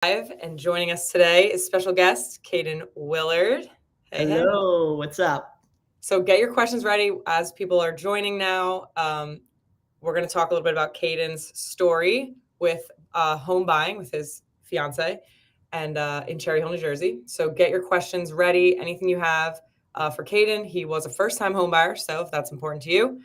Live, and joining us today is special guest Caden Willard. Hey. Hello, what's up? So get your questions ready as people are joining now. We're going to talk a little bit about Caden's story with home buying with his fiance and in Cherry Hill, New Jersey. So get your questions ready. Anything you have for Caden. He was a first-time home buyer, so if that's important to you,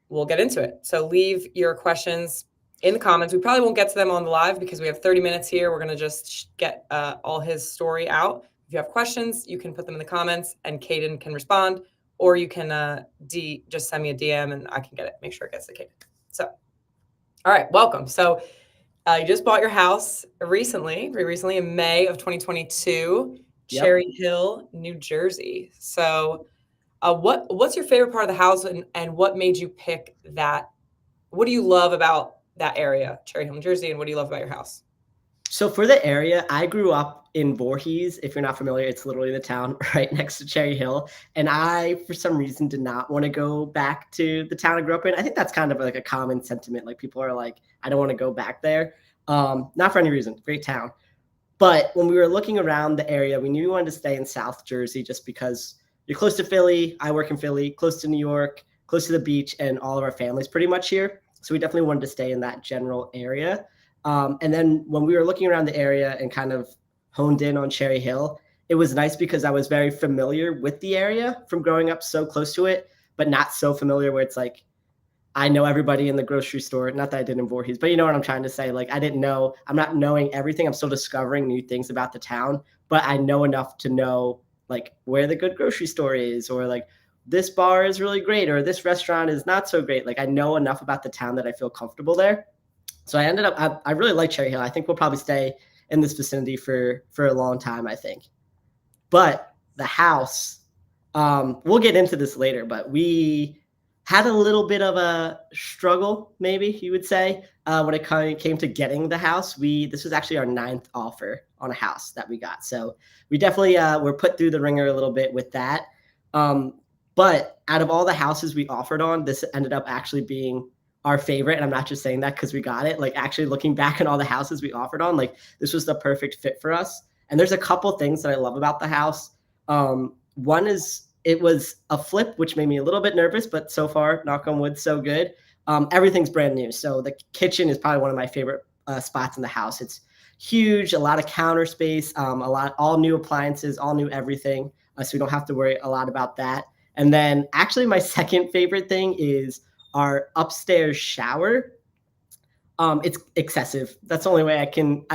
we'll get into it. So leave your questions in the comments. We probably won't get to them on the live because we have 30 minutes here. We're going to just get all his story out. If you have questions, you can put them in the comments and Caden can respond, or you can just send me a DM and I can get it, make sure it gets to Caden. So, all right, welcome. So you just bought your house very recently in May of 2022, Yep. Cherry Hill, New Jersey. So what's your favorite part of the house and what made you pick that? What do you love about that area, Cherry Hill, New Jersey, and what do you love about your house? So for the area, I grew up in Voorhees. If you're not familiar, it's literally the town right next to Cherry Hill. And I, for some reason, did not want to go back to the town I grew up in. I think that's kind of like a common sentiment. Like people are like, I don't want to go back there. Not for any reason. Great town. But when we were looking around the area, we knew we wanted to stay in South Jersey just because you're close to Philly. I work in Philly, close to New York, close to the beach, and all of our family's pretty much here. So we definitely wanted to stay in that general area. And then when we were looking around the area and kind of honed in on Cherry Hill, it was nice because I was very familiar with the area from growing up so close to it, but not so familiar where it's like, I know everybody in the grocery store. Not that I did in Voorhees, but you know what I'm trying to say. Like I'm not knowing everything. I'm still discovering new things about the town, but I know enough to know like where the good grocery store is, or like this bar is really great, or this restaurant is not so great. Like I know enough about the town that I feel comfortable there. So I really like Cherry Hill. I think we'll probably stay in this vicinity for a long time, I think. But the house, we'll get into this later, but we had a little bit of a struggle, maybe you would say, when it came to getting the house. This was actually our 9th offer on a house that we got. So we definitely were put through the ringer a little bit with that. But out of all the houses we offered on, this ended up actually being our favorite. And I'm not just saying that because we got it. Like actually looking back at all the houses we offered on, like this was the perfect fit for us. And there's a couple things that I love about the house. One is it was a flip, which made me a little bit nervous, but so far, knock on wood, so good. Everything's brand new. So the kitchen is probably one of my favorite spots in the house. It's huge, a lot of counter space, all new appliances, all new everything. So we don't have to worry a lot about that. And then actually my second favorite thing is our upstairs shower. It's excessive. That's the only way I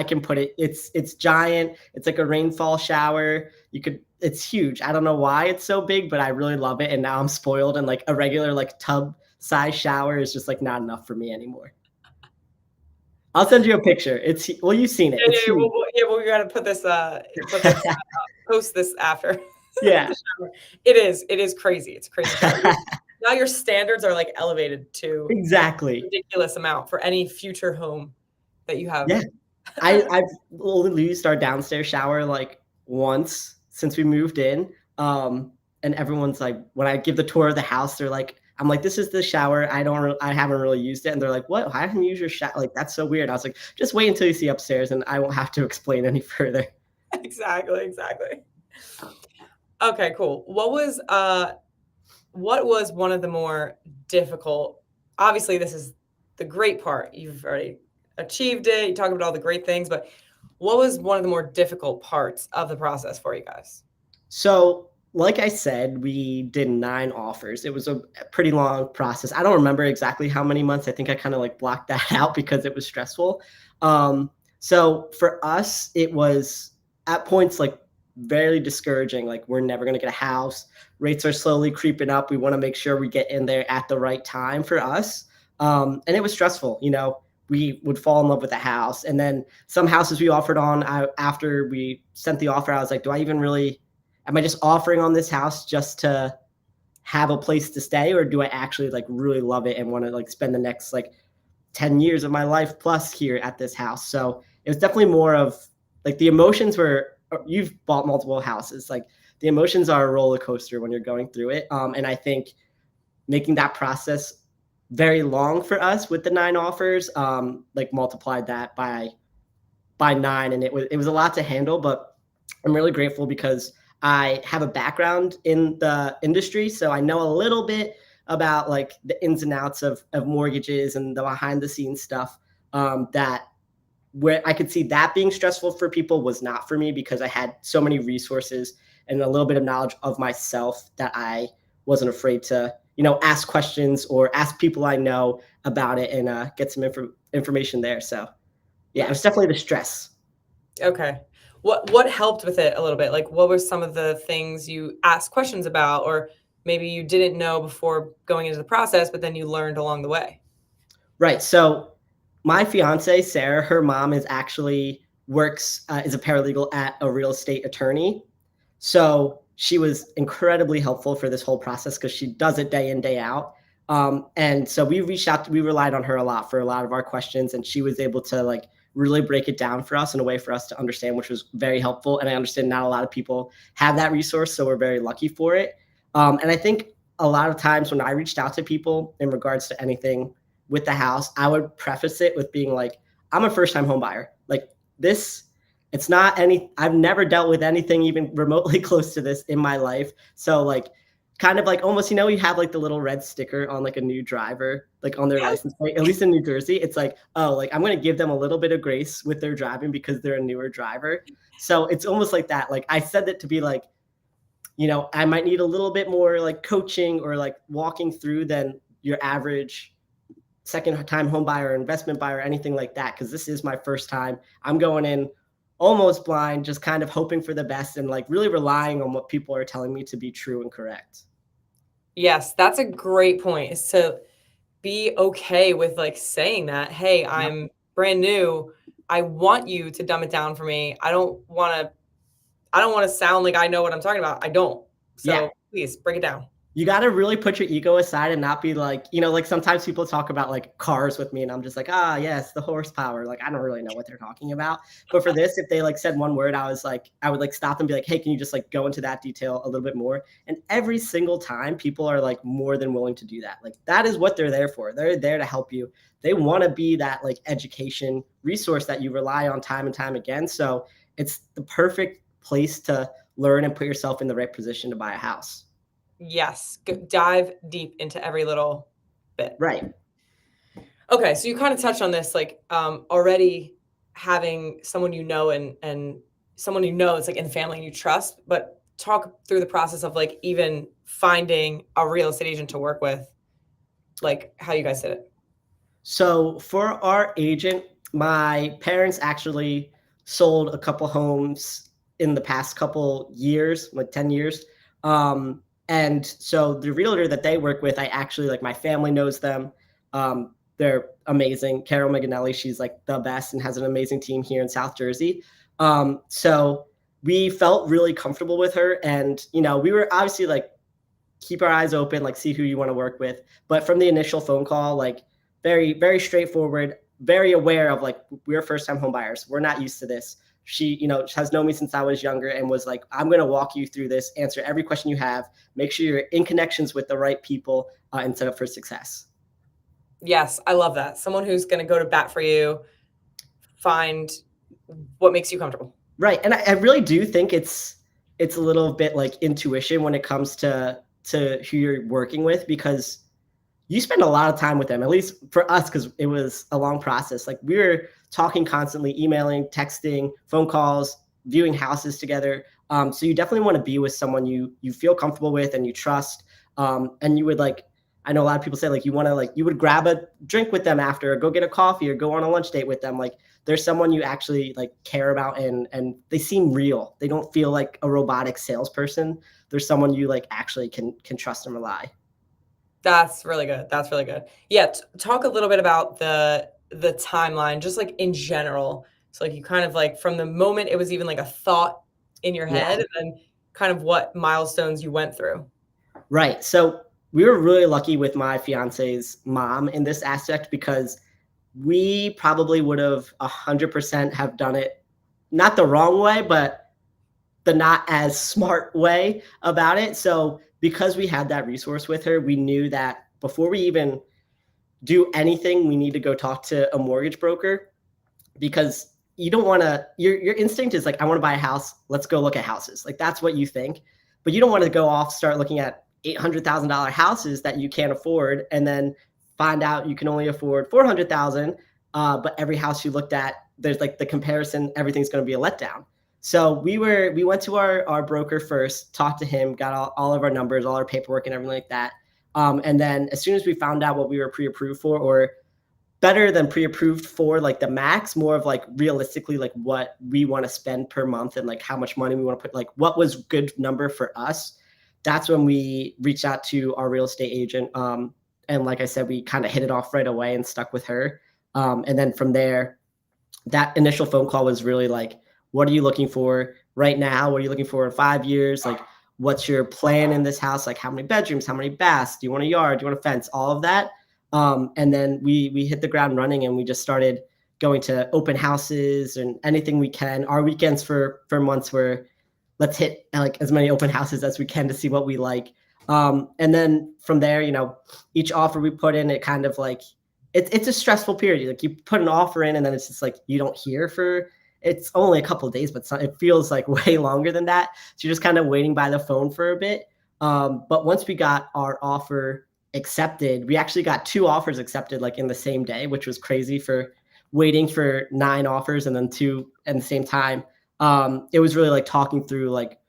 can put it. It's giant. It's like a rainfall shower. It's huge. I don't know why it's so big, but I really love it. And now I'm spoiled, and like a regular like tub size shower is just like not enough for me anymore. I'll send you a picture. You've seen it. It's huge. We got to post this after. Yeah. It is crazy. It's crazy. Now your standards are like elevated to Exactly. ridiculous amount for any future home that you have. Yeah. I've only used our downstairs shower like once since we moved in. And everyone's like, when I give the tour of the house, they're like, I'm like, this is the shower. I haven't really used it. And they're like, what? I haven't used your shower. Like, that's so weird. I was like, just wait until you see upstairs and I won't have to explain any further. Exactly. Okay, cool. What was one of the more difficult? Obviously, this is the great part. You've already achieved it. You talked about all the great things, but what was one of the more difficult parts of the process for you guys? So, like I said, we did 9 offers. It was a pretty long process. I don't remember exactly how many months. I think I kind of like blocked that out because it was stressful. So for us, it was at points like very discouraging. Like we're never going to get a house. Rates are slowly creeping up. We want to make sure we get in there at the right time for us. And it was stressful. You know, we would fall in love with the house. And then some houses we offered on, after we sent the offer, I was like, am I just offering on this house just to have a place to stay, or do I actually like really love it and want to like spend the next like 10 years of my life plus here at this house? So it was definitely more of like the emotions were, you've bought multiple houses, like the emotions are a roller coaster when you're going through it. And I think making that process very long for us with the 9 offers, like multiplied that by by 9, and it was a lot to handle, but I'm really grateful because I have a background in the industry, so I know a little bit about like the ins and outs of mortgages and the behind the scenes stuff, that where I could see that being stressful for people was not for me because I had so many resources and a little bit of knowledge of myself that I wasn't afraid to, ask questions or ask people I know about it and get some information there. So yeah, it was Nice. definitely the stress. Okay. What helped with it a little bit? Like, what were some of the things you asked questions about, or maybe you didn't know before going into the process, but then you learned along the way? Right. So my fiance, Sarah, her mom is actually works is a paralegal at a real estate attorney. So she was incredibly helpful for this whole process because she does it day in, day out. And so we relied on her a lot for a lot of our questions, and she was able to like really break it down for us in a way for us to understand, which was very helpful. And I understand not a lot of people have that resource, so we're very lucky for it. And I think a lot of times when I reached out to people in regards to anything with the house, I would preface it with being like, I'm a first time home buyer. Like this, it's not any, I've never dealt with anything even remotely close to this in my life. So like kind of like almost, you have like the little red sticker on like a new driver, like on their Yes. license plate, at least in New Jersey. It's like, oh, like I'm going to give them a little bit of grace with their driving because they're a newer driver. So it's almost like that. Like I said that to be like, I might need a little bit more like coaching or like walking through than your average second time home buyer, investment buyer, anything like that. Cause this is my first time. I'm going in almost blind, just kind of hoping for the best and like really relying on what people are telling me to be true and correct. Yes, that's a great point, is to be okay with like saying that, "Hey, Yep. I'm brand new. I want you to dumb it down for me. I don't want to sound like I know what I'm talking about. I don't. Yeah. So please break it down." You got to really put your ego aside and not be like, like sometimes people talk about like cars with me and I'm just like, yes, the horsepower. Like, I don't really know what they're talking about. But for this, if they like said one word, I would like stop and be like, hey, can you just like go into that detail a little bit more? And every single time people are like more than willing to do that. Like, that is what they're there for. They're there to help you. They want to be that like education resource that you rely on time and time again. So it's the perfect place to learn and put yourself in the right position to buy a house. Yes, dive deep into every little bit. Right. Okay, so you kind of touched on this, like already having someone and someone it's like in the family you trust, but talk through the process of like even finding a real estate agent to work with, like how you guys did it. So for our agent, my parents actually sold a couple homes in the past couple years, like 10 years. And so the realtor that they work with, I actually like my family knows them. They're amazing. Carol Meganelli, she's like the best and has an amazing team here in South Jersey. So we felt really comfortable with her. And, we were obviously like, keep our eyes open, like see who you want to work with. But from the initial phone call, like very, very straightforward, very aware of like, we're first time home buyers. We're not used to this. She, has known me since I was younger and was like, I'm going to walk you through this, answer every question you have, make sure you're in connections with the right people and set up for success. Yes, I love that. Someone who's going to go to bat for you, find what makes you comfortable. Right. And I really do think it's a little bit like intuition when it comes to who you're working with, because you spend a lot of time with them, at least for us, because it was a long process. Like we were talking constantly, emailing, texting, phone calls, viewing houses together. So you definitely want to be with someone you feel comfortable with and you trust. And you would like, I know a lot of people say like you want to like you would grab a drink with them after, or go get a coffee, or go on a lunch date with them. Like there's someone you actually like care about, and they seem real. They don't feel like a robotic salesperson. There's someone you like actually can trust and rely. That's really good. That's really good. Yeah, talk a little bit about the timeline, just like in general. So like you kind of like from the moment it was even like a thought in your Yeah. head, and then kind of what milestones you went through. Right. So we were really lucky with my fiance's mom in this aspect because we probably would have 100% have done it not the wrong way, but the not as smart way about it. So because we had that resource with her, we knew that before we even do anything, we need to go talk to a mortgage broker because you don't want to, your instinct is like, I want to buy a house. Let's go look at houses. Like that's what you think, but you don't want to go off, start looking at $800,000 houses that you can't afford, and then find out you can only afford 400,000. But every house you looked at, there's like the comparison, everything's going to be a letdown. So we went to our broker first, talked to him, got all of our numbers, all our paperwork and everything like that. And then as soon as we found out what we were pre-approved for, or better than pre-approved for, like the max, more of like realistically like what we want to spend per month and like how much money we want to put, like what was good number for us, that's when we reached out to our real estate agent. And like I said, we kind of hit it off right away and stuck with her. And then from there, that initial phone call was really like, what are you looking for right now? What are you looking for in 5 years? Like, what's your plan in this house? Like, how many bedrooms, how many baths? Do you want a yard? Do you want a fence? All of that. And then we hit the ground running, and we just started going to open houses and anything we can. Our weekends for months were, let's hit like as many open houses as we can to see what we like. And then from there, each offer we put in, it kind of like, it's a stressful period. Like you put an offer in and then it's just like, you don't hear for, it's only a couple of days, but it feels like way longer than that. So you're just kind of waiting by the phone for a bit. But once we got our offer accepted, we actually got 2 offers accepted like in the same day, which was crazy for waiting for 9 offers and then 2 at the same time. It was really like talking through like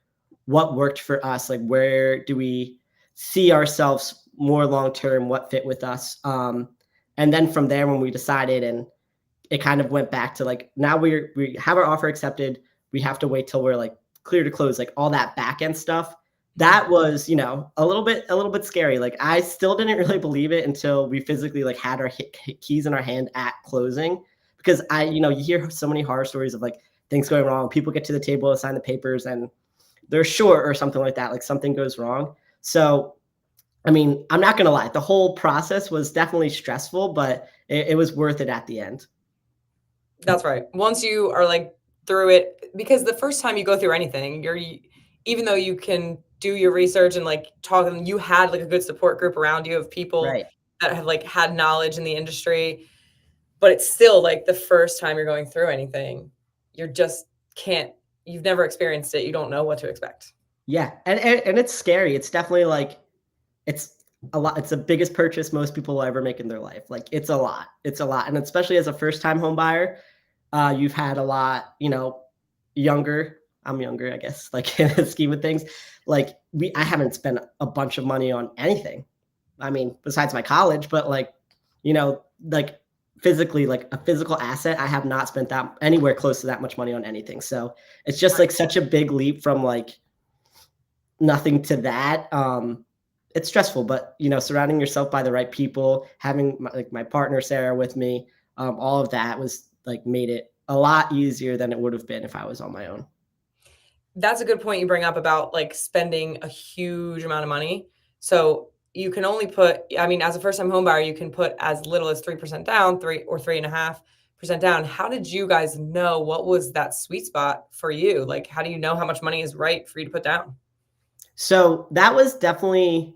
what worked for us, like where do we see ourselves more long-term, what fit with us. And then from there, when we decided, and it kind of went back to like, now we have our offer accepted. We have to wait till we're like clear to close, like all that back end stuff. That was, a little bit scary. Like I still didn't really believe it until we physically like had our keys in our hand at closing, because you hear so many horror stories of like things going wrong. People get to the table to sign the papers and they're short or something like that. Like something goes wrong. So I mean, I'm not going to lie. The whole process was definitely stressful, but it was worth it at the end. That's right. Once you are like through it, because the first time you go through anything, even though you can do your research and like talk, and you had like a good support group around you of people Right. that have like had knowledge in the industry, but it's still like the first time you're going through anything, you're just you've never experienced it. You don't know what to expect. Yeah. And it's scary. It's definitely like, it's a lot. It's the biggest purchase most people will ever make in their life. Like it's a lot. It's a lot. And especially as a first time home buyer, you've had a lot, younger. I'm younger, I guess, like in the scheme of things. Like I haven't spent a bunch of money on anything. I mean, besides my college, but like, like physically, like a physical asset, I have not spent that anywhere close to that much money on anything. So it's just like such a big leap from like nothing to that. It's stressful, but surrounding yourself by the right people, having my partner Sarah with me, all of that was like made it a lot easier than it would have been if I was on my own. That's a good point you bring up about like spending a huge amount of money. So you can only as a first-time home buyer, you can put as little as 3% down, 3.5% down. How did you guys know what was that sweet spot for you? Like, how do you know how much money is right for you to put down? So that was definitely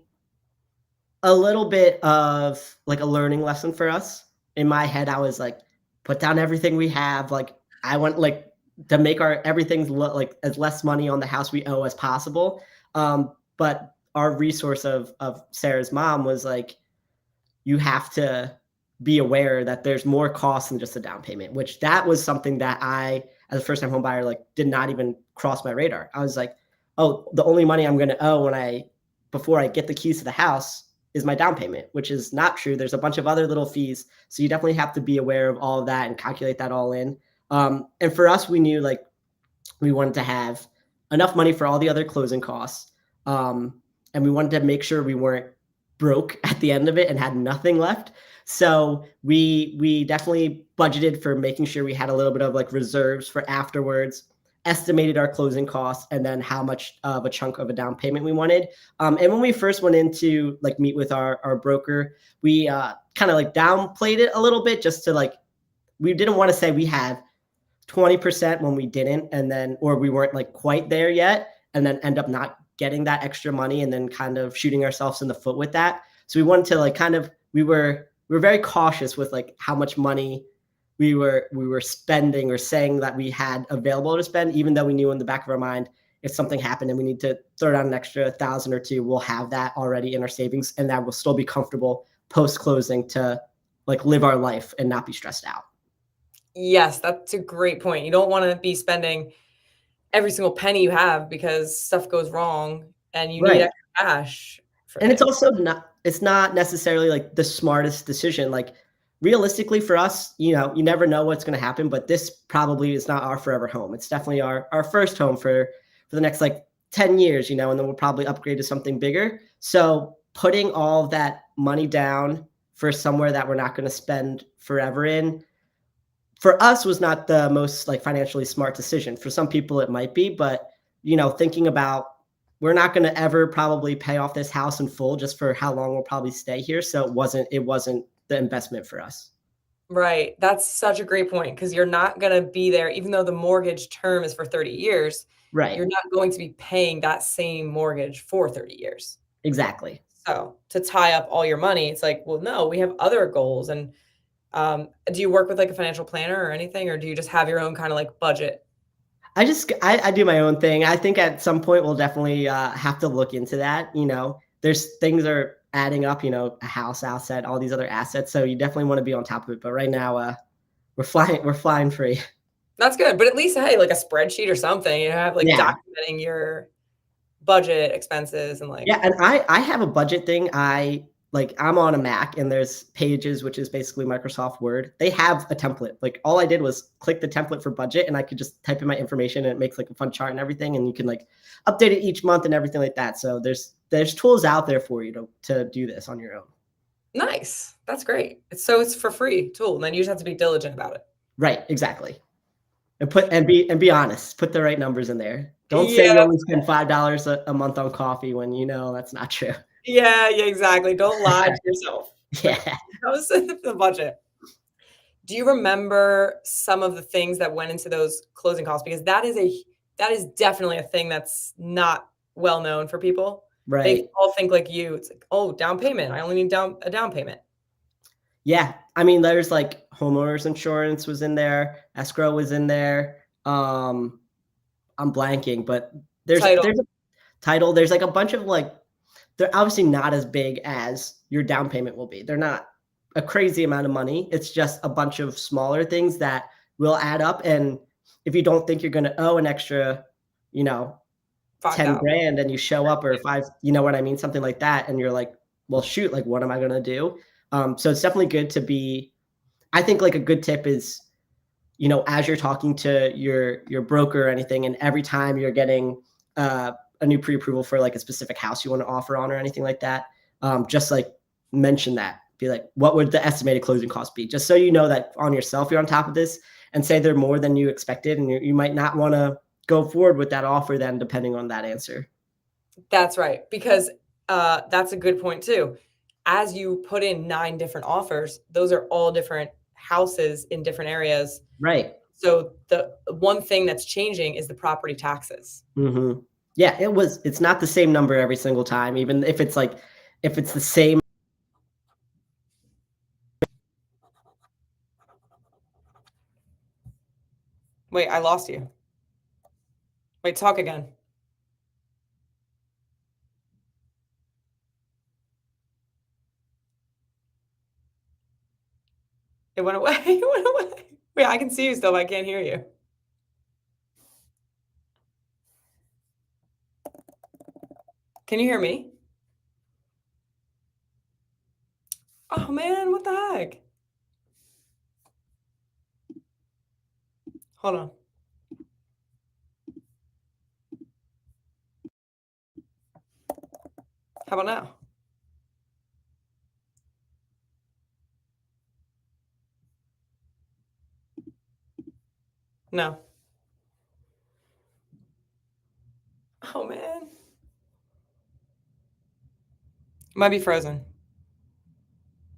a little bit of like a learning lesson for us. In my head, I was like, put down everything we have. Like I want like to make our everything like as less money on the house we owe as possible. But our resource of Sarah's mom was like, you have to be aware that there's more costs than just a down payment, which that was something that I, as a first time home buyer, like did not even cross my radar. I was like, oh, the only money I'm going to owe before I get the keys to the house is my down payment, which is not true. There's a bunch of other little fees. So you definitely have to be aware of all of that and calculate that all in. And for us, we knew like we wanted to have enough money for all the other closing costs. And we wanted to make sure we weren't broke at the end of it and had nothing left. So we definitely budgeted for making sure we had a little bit of like reserves for afterwards, estimated our closing costs, and then how much of a chunk of a down payment we wanted. And when we first went in to like meet with our broker, we kind of like downplayed it a little bit just to like, we didn't want to say we had 20% when we didn't, and then, or we weren't like quite there yet, and then end up not getting that extra money and then kind of shooting ourselves in the foot with that. So we wanted to like kind of, we were very cautious with like how much money we were spending or saying that we had available to spend, even though we knew in the back of our mind if something happened and we need to throw down an extra thousand or two, we'll have that already in our savings, and that will still be comfortable post closing to like live our life and not be stressed out. Yes, that's a great point. You don't want to be spending every single penny you have because stuff goes wrong and you need Right. extra cash for And it's things. also not necessarily like the smartest decision. Like realistically for us, you never know what's going to happen, but this probably is not our forever home. It's definitely our first home for the next like 10 years, and then we'll probably upgrade to something bigger. So putting all of that money down for somewhere that we're not going to spend forever in, for us was not the most like financially smart decision. For some people it might be, but thinking about, we're not going to ever probably pay off this house in full just for how long we'll probably stay here. So it wasn't the investment for us. Right. That's such a great point because you're not going to be there, even though the mortgage term is for 30 years, Right. you're not going to be paying that same mortgage for 30 years. Exactly. So to tie up all your money, it's like, well, no, we have other goals. And do you work with like a financial planner or anything, or do you just have your own kind of like budget? I do my own thing. I think at some point we'll definitely have to look into that. There's things are adding up. A house asset, all these other assets. So you definitely want to be on top of it. But right now, we're flying free. That's good. But at least, hey, like a spreadsheet or something, you have like Yeah. documenting your budget expenses and like, Yeah, and I have a budget thing. I'm on a Mac and there's Pages, which is basically Microsoft Word. They have a template. Like all I did was click the template for budget and I could just type in my information and it makes like a fun chart and everything, and you can like update it each month and everything like that. So there's tools out there for you to do this on your own. nice. That's great. It's for free tool. And then you just have to be diligent about it. Right, exactly. And be honest. Put the right numbers in there. Don't say Yeah, you only that's spend $5 a month on coffee when you know that's not true. yeah, exactly. Don't lie to yourself. But Yeah. how's the budget? Do you remember some of the things that went into those closing costs? Because that is definitely a thing that's not well known for people. They Right. all think like you. It's like, oh, down payment. I only need a down payment. Yeah, I mean, there's like homeowners insurance was in there, escrow was in there. I'm blanking, but Title. there's a title. There's like a bunch of like, they're obviously not as big as your down payment will be. They're not a crazy amount of money. It's just a bunch of smaller things that will add up. And if you don't think you're going to owe an extra, you know, 10 5,000. grand and you show up, or five, you know what I mean? Something like that. And you're like, well, shoot, like, what am I going to do? So it's definitely good to be, I think like a good tip is, as you're talking to your broker or anything, and every time you're getting a new pre-approval for like a specific house you want to offer on or anything like that, just like mention that. Be like, what would the estimated closing cost be? Just so you know that on yourself, you're on top of this, and say they're more than you expected, and you might not want to go forward with that offer then, depending on that answer. That's right. Because that's a good point too. As you put in 9 different offers, those are all different houses in different areas. Right. So the one thing that's changing is the property taxes. Hmm. Yeah, it's not the same number every single time, even if it's like, if it's the same. Wait, I lost you. Wait, talk again. It went away. It went away. Wait, I can see you still, but I can't hear you. Can you hear me? Oh man, what the heck? Hold on. How about now? No. Oh man. Might be frozen.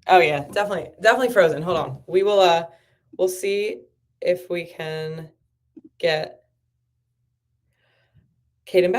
Oh yeah, definitely frozen. Hold on. We'll see if we can get Caden back.